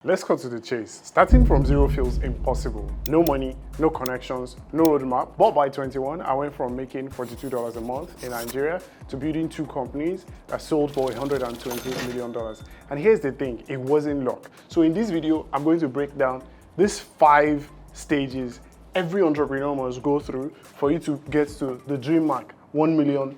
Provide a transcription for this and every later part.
Let's cut to the chase. Starting from zero feels impossible. No money, no connections, no roadmap. But by 21, I went from making $42 a month in Nigeria to building 2 companies that sold for $128 million. And here's the thing, it wasn't luck. So in this video, I'm going to break down these 5 stages every entrepreneur must go through for you to get to the dream mark, $1 million.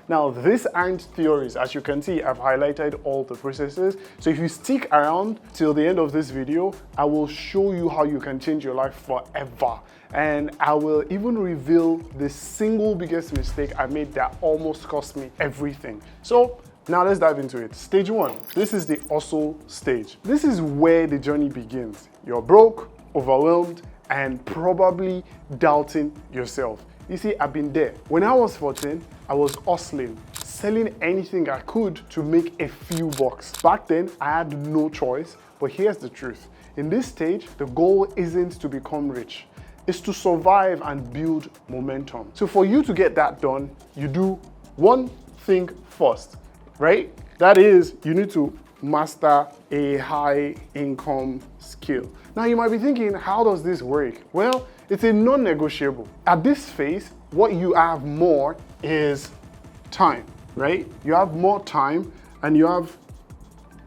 Now, these aren't theories. As you can see, I've highlighted all the processes. So if you stick around till the end of this video, I will show you how you can change your life forever. And I will even reveal the single biggest mistake I made that almost cost me everything. So now let's dive into it. Stage 1, this is the hustle stage. This is where the journey begins. You're broke, overwhelmed, and probably doubting yourself. You see, I've been there. When I was 14, I was hustling, selling anything I could to make a few bucks. Back then, I had no choice, but here's the truth. In this stage, the goal isn't to become rich. It's to survive and build momentum. So for you to get that done, you do one thing first, right? That is, you need to master a high income skill. Now you might be thinking, how does this work? Well, it's a non-negotiable. At this phase, what you have more is time, right? You have more time and you have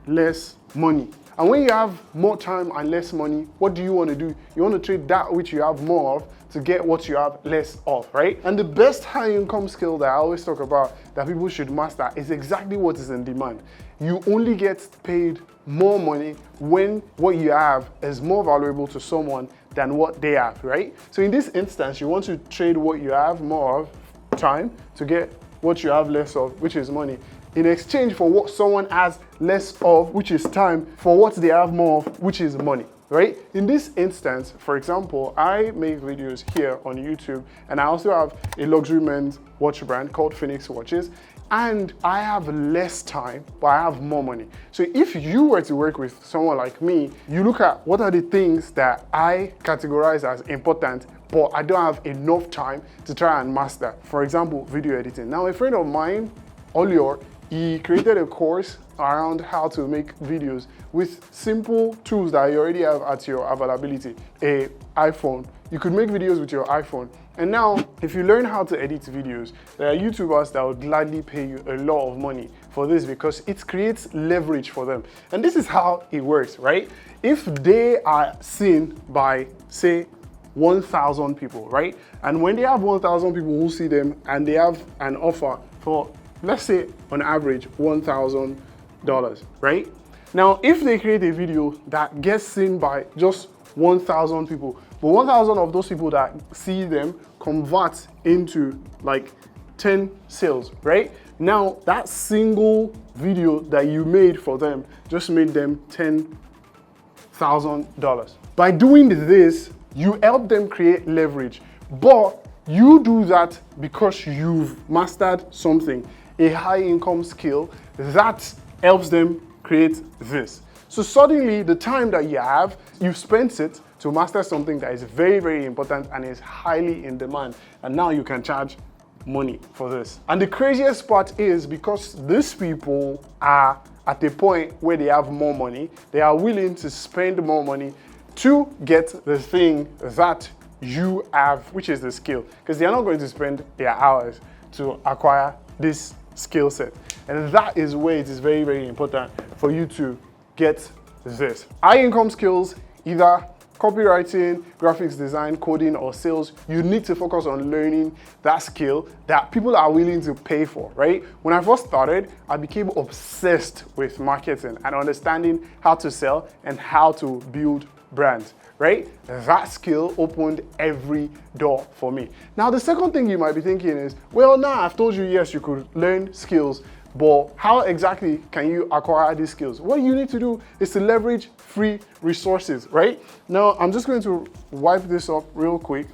less money. And when you have more time and less money, what do you want to do? You want to trade that which you have more of to get what you have less of, right? And the best high income skill that I always talk about that people should master is exactly what is in demand. You only get paid more money when what you have is more valuable to someone than what they have, right? So in this instance, you want to trade what you have more of, time, to get what you have less of, which is money, in exchange for what someone has less of, which is time, for what they have more of, which is money, right? In this instance, for example, I make videos here on YouTube, and I also have a luxury men's watch brand called Phoenix Watches, and I have less time, but I have more money. So if you were to work with someone like me, you look at what are the things that I categorize as important, but I don't have enough time to try and master. For example, video editing. Now, a friend of mine, Olior, he created a course around how to make videos with simple tools that you already have at your availability. An iPhone. You could make videos with your iPhone. And now, if you learn how to edit videos, there are YouTubers that will gladly pay you a lot of money for this because it creates leverage for them. And this is how it works, right? If they are seen by, say, 1,000 people, right? And when they have 1,000 people who see them and they have an offer for, let's say, on average, $1,000, right? Now, if they create a video that gets seen by just 1,000 people, but 1,000 of those people that see them convert into like 10 sales, right? Now, that single video that you made for them just made them $10,000. By doing this, you help them create leverage, but you do that because you've mastered something, a high income skill that helps them create this. So suddenly the time that you have, you've spent it to master something that is very, very important and is highly in demand. And now you can charge money for this. And the craziest part is because these people are at a point where they have more money, they are willing to spend more money to get the thing that you have, which is the skill, because they are not going to spend their hours to acquire this skill set. And that is where it is very, very important for you to get this. High income skills, either copywriting, graphics design, coding, or sales, you need to focus on learning that skill that people are willing to pay for, right? When I first started, I became obsessed with marketing and understanding how to sell and how to build brands, right? That skill opened every door for me. Now, the second thing you might be thinking is, well, now I've told you, yes, you could learn skills, but how exactly can you acquire these skills? What you need to do is to leverage free resources, right? Now, I'm just going to wipe this up real quick.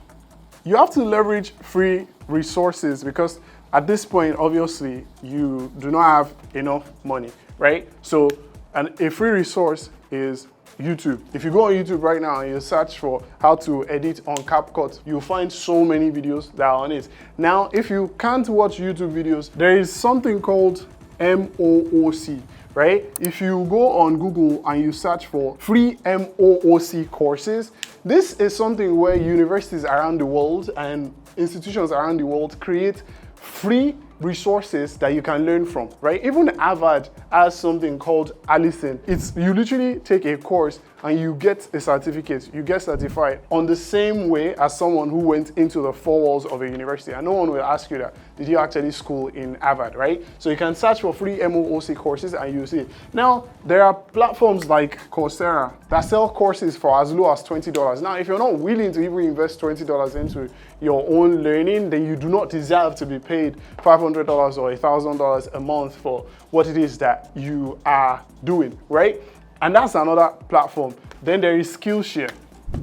You have to leverage free resources because at this point, obviously, you do not have enough money, right? So, a free resource is YouTube. If you go on YouTube right now and you search for how to edit on CapCut, you'll find so many videos that are on it. Now, if you can't watch YouTube videos, there is something called MOOC, right? If you go on Google and you search for free MOOC courses, this is something where universities around the world and institutions around the world create free resources that you can learn from, right? Even Harvard has something called Allison. You literally take a course and you get a certificate, you get certified on the same way as someone who went into the four walls of a university. And no one will ask you that, did you actually school in Harvard, right? So you can search for free MOOC courses and you see it. Now, there are platforms like Coursera that sell courses for as low as $20. Now, if you're not willing to even invest $20 into your own learning, then you do not deserve to be paid $500 or $1,000 a month for what it is that you are doing, right? And that's another platform. Then there is Skillshare.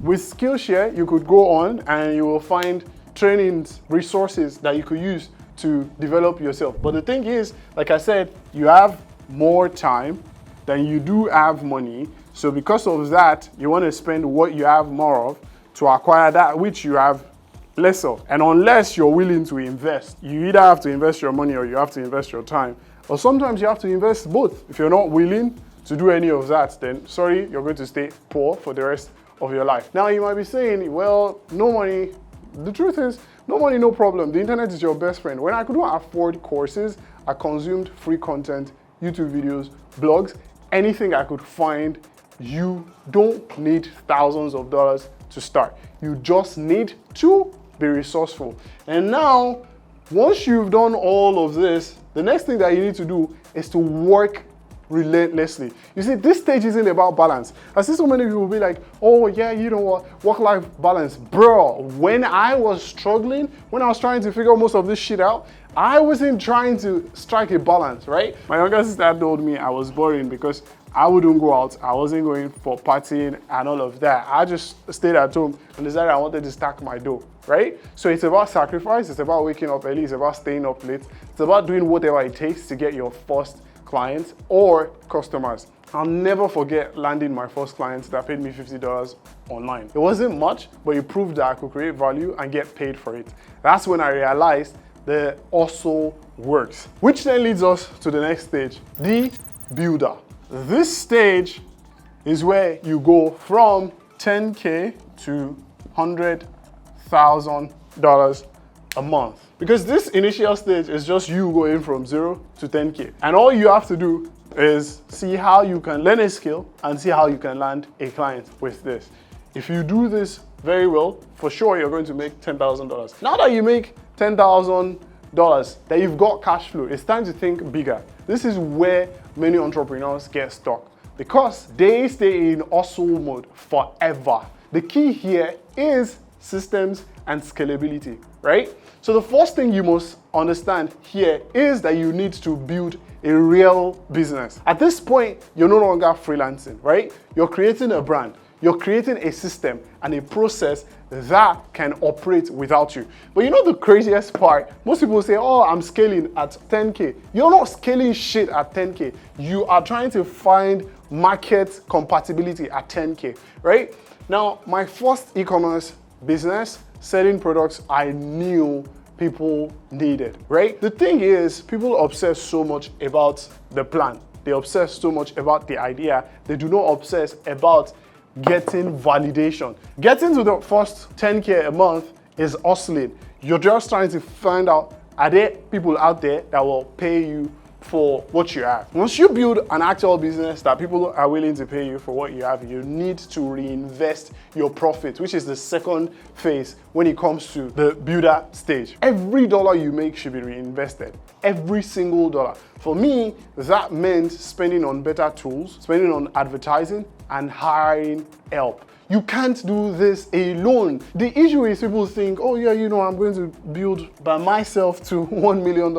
With Skillshare, you could go on and you will find trainings, resources that you could use to develop yourself. But the thing is, like I said, you have more time than you do have money. So because of that, you want to spend what you have more of to acquire that which you have less of. And unless you're willing to invest, you either have to invest your money or you have to invest your time. Or sometimes you have to invest both. If you're not willing to do any of that, then sorry, you're going to stay poor for the rest of your life. Now you might be saying, well, no money. The truth is, no money, no problem. The internet is your best friend. When I couldn't afford courses, I consumed free content, YouTube videos, blogs, anything I could find. You don't need thousands of dollars to start. You just need to be resourceful. And now, once you've done all of this, the next thing that you need to do is to work relentlessly. You see, this stage isn't about balance. I see so many people be like, oh yeah, you know what, work-life balance. Bro, when I was struggling, when I was trying to figure most of this shit out, I wasn't trying to strike a balance, right? My younger sister told me I was boring because I wouldn't go out. I wasn't going for partying and all of that. I just stayed at home and decided I wanted to stack my dough, right? So it's about sacrifice. It's about waking up early. It's about staying up late. It's about doing whatever it takes to get your first clients or customers. I'll never forget landing my first client that paid me $50 online. It wasn't much, but it proved that I could create value and get paid for it. That's when I realized the hustle works. Which then leads us to the next stage, the builder. This stage is where you go from $10K to $100,000 a month. Because this initial stage is just you going from 0 to 10K. And all you have to do is see how you can learn a skill and see how you can land a client with this. If you do this very well, for sure you're going to make $10,000. Now that you make $10,000, that you've got cash flow, it's time to think bigger. This is where many entrepreneurs get stuck because they stay in hustle mode forever. The key here is systems and scalability, right? So the first thing you must understand here is that you need to build a real business. At this point, you're no longer freelancing, right? You're creating a brand. You're creating a system and a process that can operate without you. But you know the craziest part? Most people say, oh, I'm scaling at 10K. You're not scaling shit at 10K. You are trying to find market compatibility at 10K, right? Now, my first e-commerce business, selling products I knew people needed, right? The thing is, people obsess so much about the plan. They obsess so much about the idea. They do not obsess about getting validation. Getting to the first 10K a month is hustling. You're just trying to find out, are there people out there that will pay you for what you have? Once you build an actual business that people are willing to pay you for what you have, you need to reinvest your profit, which is the second phase when it comes to the builder stage. Every dollar you make should be reinvested. Every single dollar. For me, that meant spending on better tools, spending on advertising, and hiring help. You can't do this alone. The issue is people think, oh yeah, you know, I'm going to build by myself to $1 million.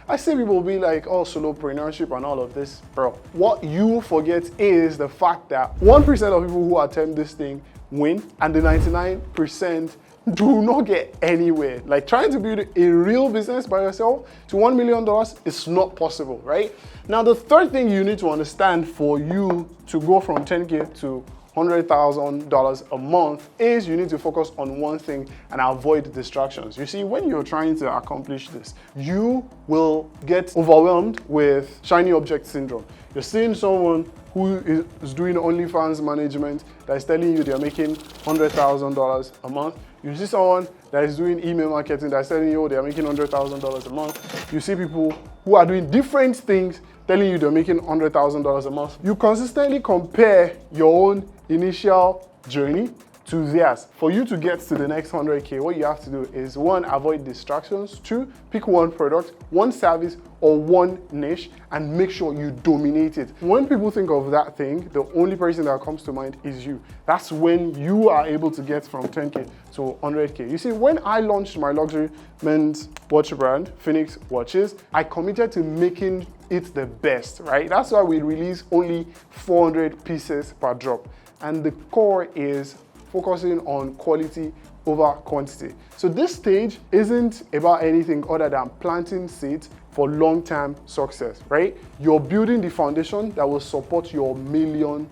I see people be like, oh, solopreneurship and all of this. Bro, what you forget is the fact that 1% of people who attempt this thing win, and the 99% do not get anywhere. Like trying to build a real business by yourself to $1 million is not possible, right? Now, the third thing you need to understand for you to go from 10K to $100,000 a month is you need to focus on one thing and avoid distractions. You see, when you're trying to accomplish this, you will get overwhelmed with shiny object syndrome. You're seeing someone who is doing OnlyFans management that is telling you they're making $100,000 a month. You see someone that is doing email marketing that is telling you they're making $100,000 a month. You see people who are doing different things telling you they're making $100,000 a month. You consistently compare your own initial journey to theirs. For you to get to the next 100K, what you have to do is 1, avoid distractions, 2, pick one product, one service, or one niche, and make sure you dominate it. When people think of that thing, the only person that comes to mind is you. That's when you are able to get from 10K to 100K. You see, when I launched my luxury men's watch brand, Phoenix Watches, I committed to making it the best, right? That's why we release only 400 pieces per drop. And the core is focusing on quality over quantity. So this stage isn't about anything other than planting seeds for long-term success, right? You're building the foundation that will support your $1 million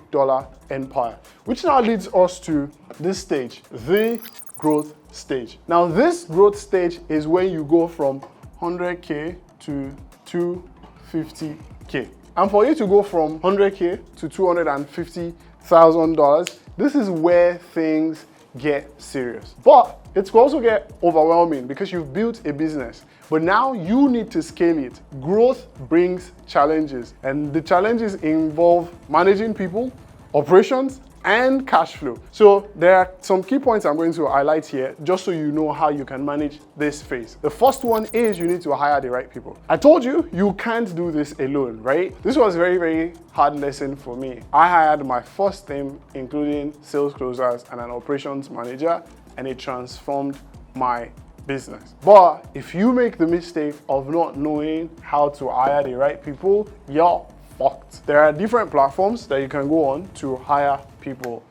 empire, which now leads us to this stage, the growth stage. Now, this growth stage is when you go from 100K to 250K. And for you to go from 100K to $250,000, this is where things get serious. But it could also get overwhelming because you've built a business, but now you need to scale it. Growth brings challenges, and the challenges involve managing people, operations, and cash flow. So there are some key points I'm going to highlight here just so you know how you can manage this phase. The first one is you need to hire the right people. I told you, you can't do this alone, right? This was a very, very hard lesson for me. I hired my first team, including sales closers and an operations manager, and it transformed my business. But if you make the mistake of not knowing how to hire the right people, you're fucked. There are different platforms that you can go on to hire people.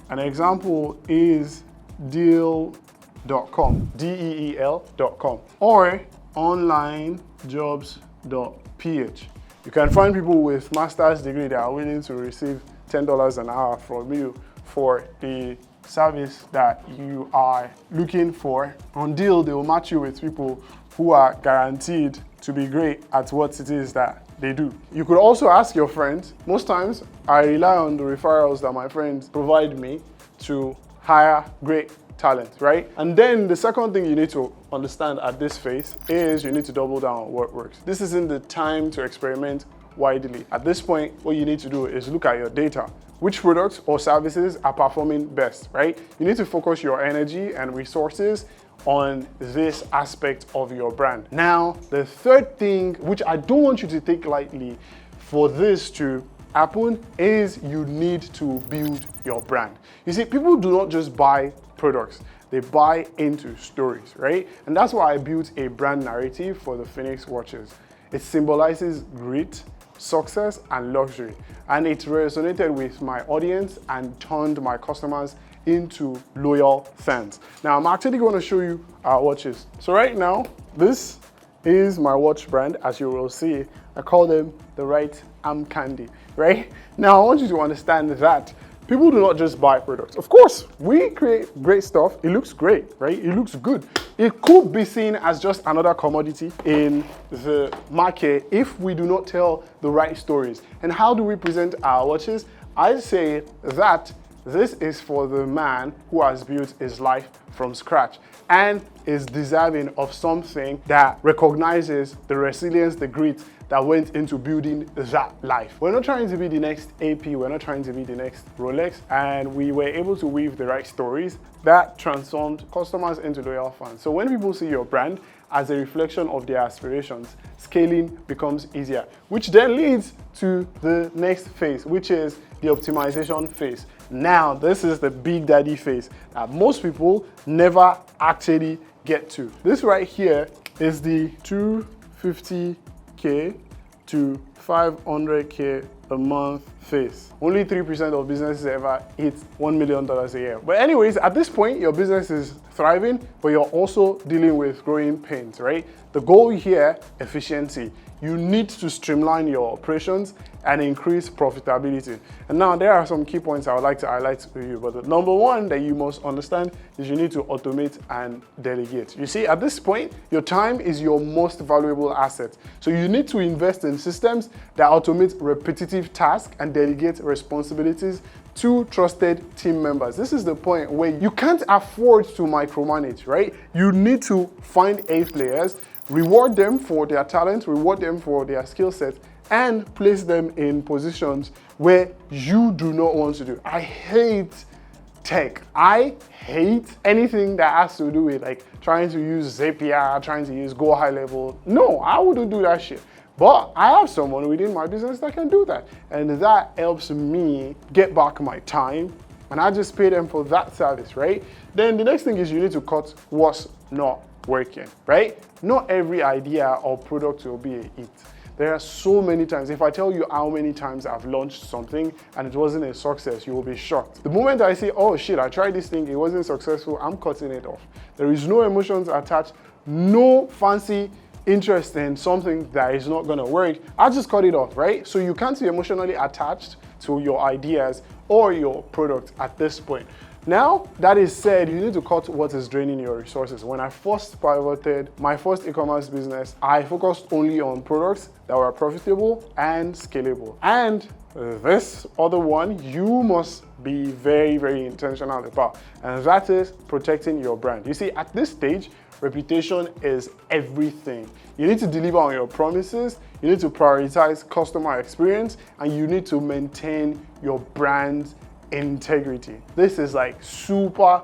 An example is deal.com, DEEL.com, or onlinejobs.ph. You can find people with master's degree that are willing to receive $10 an hour from you for the service that you are looking for. On Deal, they will match you with people who are guaranteed to be great at what it is that they do. You could also ask your friends. Most times, I rely on the referrals that my friends provide me to hire great talent, right? And then the second thing you need to understand at this phase is you need to double down on what works. This isn't the time to experiment widely. At this point, what you need to do is look at your data. Which products or services are performing best, right? You need to focus your energy and resources on this aspect of your brand. Now, the third thing, which I don't want you to take lightly, for this to happen is you need to build your brand. You see, people do not just buy products, they buy into stories, right? And that's why I built a brand narrative for the Phoenix watches. It symbolizes grit, success, and luxury. And it resonated with my audience and turned my customers into loyal fans. Now, I'm actually going to show you our watches. So right now, this is my watch brand. As you will see, I call them the right arm candy, right? Now, I want you to understand that people do not just buy products. Of course, we create great stuff. It looks great, right? It looks good. It could be seen as just another commodity in the market if we do not tell the right stories. And how do we present our watches? I say that this is for the man who has built his life from scratch and is deserving of something that recognizes the resilience, the grit that went into building that life. We're not trying to be the next AP, we're not trying to be the next Rolex, and we were able to weave the right stories that transformed customers into loyal fans. So when people see your brand as a reflection of their aspirations, scaling becomes easier, which then leads to the next phase, which is the optimization phase. Now, this is the big daddy phase that most people never actually get to. This right here is the 250K to 500K a month phase. Only 3% of businesses ever hit $1 million a year. But anyways, at this point, your business is thriving, but you're also dealing with growing pains, right? The goal here, efficiency. You need to streamline your operations and increase profitability. And now there are some key points I would like to highlight to you. But the number one that you must understand is you need to automate and delegate. You see, at this point, your time is your most valuable asset. So you need to invest in systems that automate repetitive tasks and delegate responsibilities to trusted team members. This is the point where you can't afford to micromanage, right? You need to find A players, reward them for their talent, reward them for their skill set, and place them in positions where you do not want to do. I hate tech. I hate anything that has to do with like trying to use Zapier, trying to use Go High Level. No, I wouldn't do that shit. But I have someone within my business that can do that. And that helps me get back my time. And I just pay them for that service, right? Then the next thing is you need to cut what's not working, right? Not every idea or product will be a hit. There are so many times, if I tell you how many times I've launched something and it wasn't a success, you will be shocked. The moment I say, oh shit, I tried this thing, it wasn't successful, I'm cutting it off. There is no emotions attached, no fancy interest in something that is not gonna work. I just cut it off, right? So you can't be emotionally attached to your ideas or your product at this point. Now, that is said, you need to cut what is draining your resources. When I first pivoted my first e-commerce business, I focused only on products that were profitable and scalable. And this other one, you must be very, very intentional about, and that is protecting your brand. You see, at this stage, reputation is everything. You need to deliver on your promises, you need to prioritize customer experience, and you need to maintain your brand's integrity. This is like super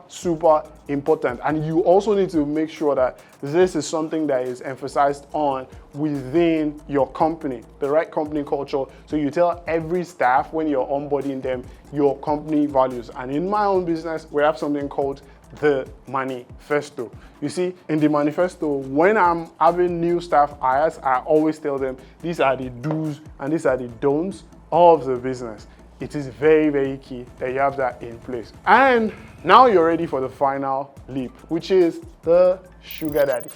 important, and you also need to make sure that this is something that is emphasized on within your company, the right company culture. So you tell every staff when you're onboarding them your company values. And in my own business, we have something called the manifesto. You see, in the manifesto, when I'm having new staff hires, I always tell them these are the do's and these are the don'ts of the business. It is very key that you have that in place. And now you're ready for the final leap, which is the sugar daddy.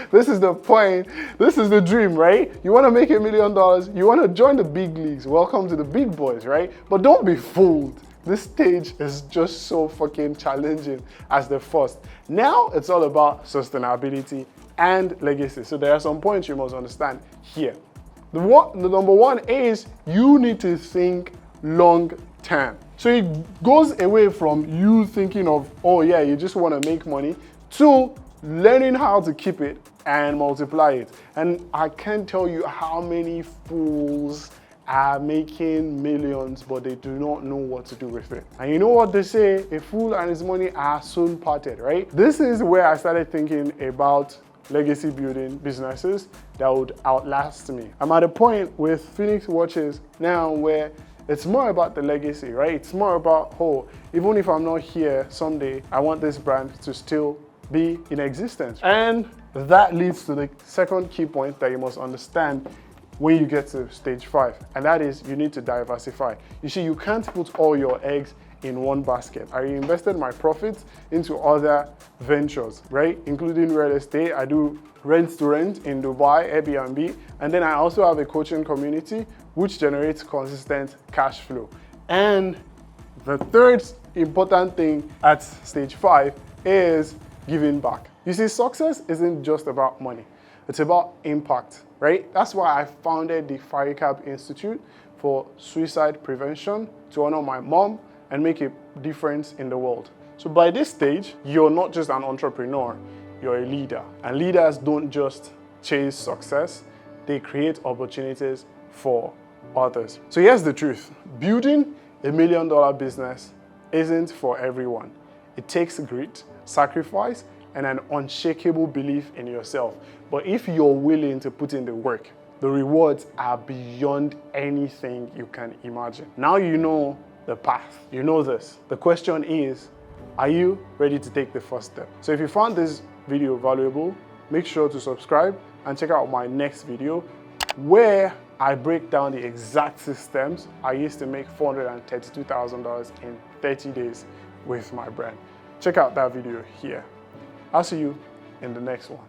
This is the point. This is the dream, right? You want to make $1 million. You want to join the big leagues. Welcome to the big boys, right? But don't be fooled. This stage is just so fucking challenging as the first. Now it's all about sustainability and legacy. So there are some points you must understand here. The number one is you need to think long term. So it goes away from you thinking of, oh yeah, you just want to make money, to learning how to keep it and multiply it. And I can't tell you how many fools are making millions, but they do not know what to do with it. And you know what they say, a fool and his money are soon parted, right? This is where I started thinking about legacy building businesses that would outlast me. I'm at a point with Phoenix Watches now where it's more about the legacy, right? It's more about, oh, even if I'm not here someday, I want this brand to still be in existence. And that leads to the second key point that you must understand when you get to stage 5, and that is you need to diversify. You see, you can't put all your eggs in one basket. I invested my profits into other ventures, right? Including real estate. I do rent to rent in Dubai, Airbnb, and then I also have a coaching community which generates consistent cash flow. And the third important thing at stage 5 is giving back. You see, success isn't just about money. It's about impact, right? That's why I founded the FIRECAP Institute for Suicide Prevention to honor my mom and make a difference in the world. So by this stage, you're not just an entrepreneur, you're a leader. And leaders don't just chase success, they create opportunities for others. So here's the truth. Building $1 million business isn't for everyone. It takes grit, sacrifice, and an unshakable belief in yourself. But if you're willing to put in the work, the rewards are beyond anything you can imagine. Now you know the path. You know this. The question is, are you ready to take the first step? So if you found this video valuable, make sure to subscribe and check out my next video where I break down the exact systems I used to make $432,000 in 30 days with my brand. Check out that video here. I'll see you in the next one.